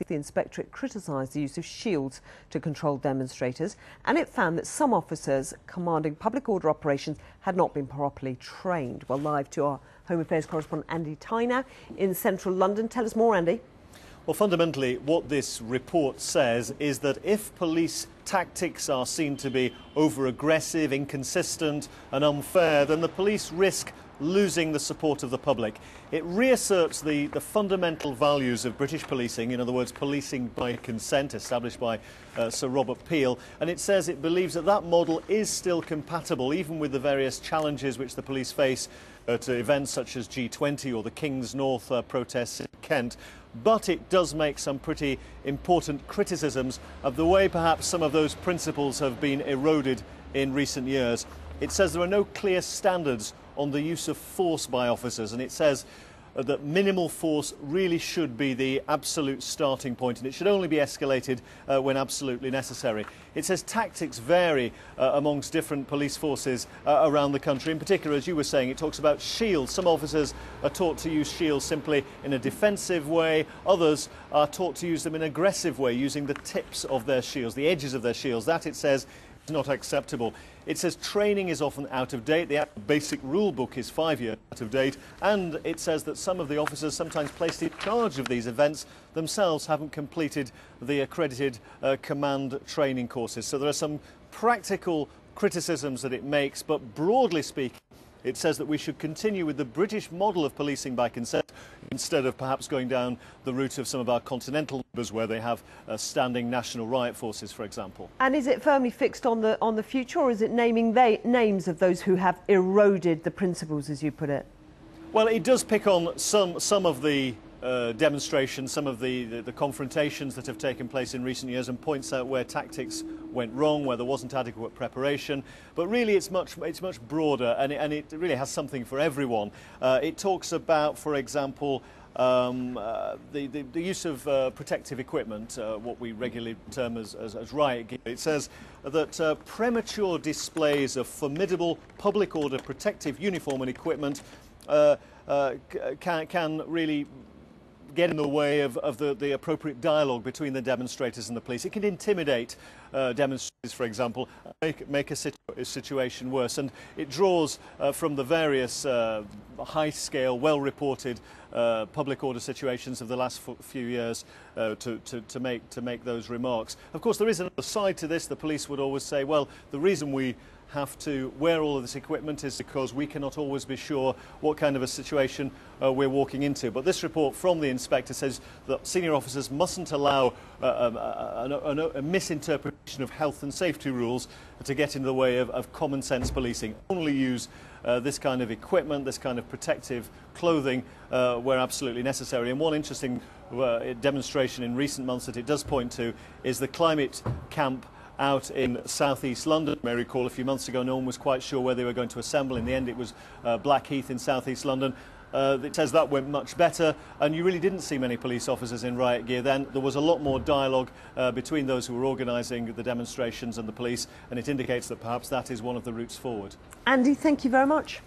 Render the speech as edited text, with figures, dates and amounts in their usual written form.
The inspectorate criticised the use of shields to control demonstrators, and it found that some officers commanding public order operations had not been properly trained. Well, live to our Home Affairs correspondent Andy Tyner in central London. Tell us more, Andy. Well, fundamentally, what this report says is that if police tactics are seen to be over-aggressive, inconsistent and unfair, then the police risk losing the support of the public. It reasserts the fundamental values of British policing, in other words, policing by consent, established by Sir Robert Peel, and it says it believes that that model is still compatible, even with the various challenges which the police face to events such as G20 or the King's North protests in Kent. But it does make some pretty important criticisms of the way perhaps some of those principles have been eroded in recent years. It says there are no clear standards on the use of force by officers, and it says that minimal force really should be the absolute starting point, and it should only be escalated when absolutely necessary. It says tactics vary amongst different police forces around the country. In particular, as you were saying, it talks about shields. Some officers are taught to use shields simply in a defensive way. Others are taught to use them in an aggressive way, using the tips of their shields, the edges of their shields. That, it says, is not acceptable. It says training is often out of date. The basic rule book is 5 years out of date, and it says that some of the officers sometimes placed in charge of these events themselves haven't completed the accredited command training courses. So there are some practical criticisms that it makes, but broadly speaking, it says that we should continue with the British model of policing by consent instead of perhaps going down the route of some of our continental neighbours where they have standing national riot forces, for example. And is it firmly fixed on the future, or is it naming names of those who have eroded the principles, as you put it? Well, it does pick on some of the demonstrations, some of the confrontations that have taken place in recent years, and points out where tactics went wrong, where there wasn't adequate preparation. But really it's much broader, and it really has something for everyone. It talks about, for example, the use of protective equipment, what we regularly term as riot gear. It says that premature displays of formidable public order protective uniform and equipment can really get in the way of the appropriate dialogue between the demonstrators and the police. It can intimidate demonstrators, for example, make a situation worse. And it draws from the various high-scale, well-reported public order situations of the last few years to make those remarks. Of course, there is another side to this. The police would always say, well, the reason we have to wear all of this equipment is because we cannot always be sure what kind of a situation we're walking into. But this report from the inspector says that senior officers mustn't allow a misinterpretation of health and safety rules to get in the way of common sense policing. Only use this kind of equipment, this kind of protective clothing where absolutely necessary. And one interesting demonstration in recent months that it does point to is the climate camp out in southeast London. You may recall a few months ago no one was quite sure where they were going to assemble. In the end it was Blackheath in southeast London. It says that went much better, and you really didn't see many police officers in riot gear then. There was a lot more dialogue between those who were organising the demonstrations and the police, and it indicates that perhaps that is one of the routes forward. Andy, thank you very much.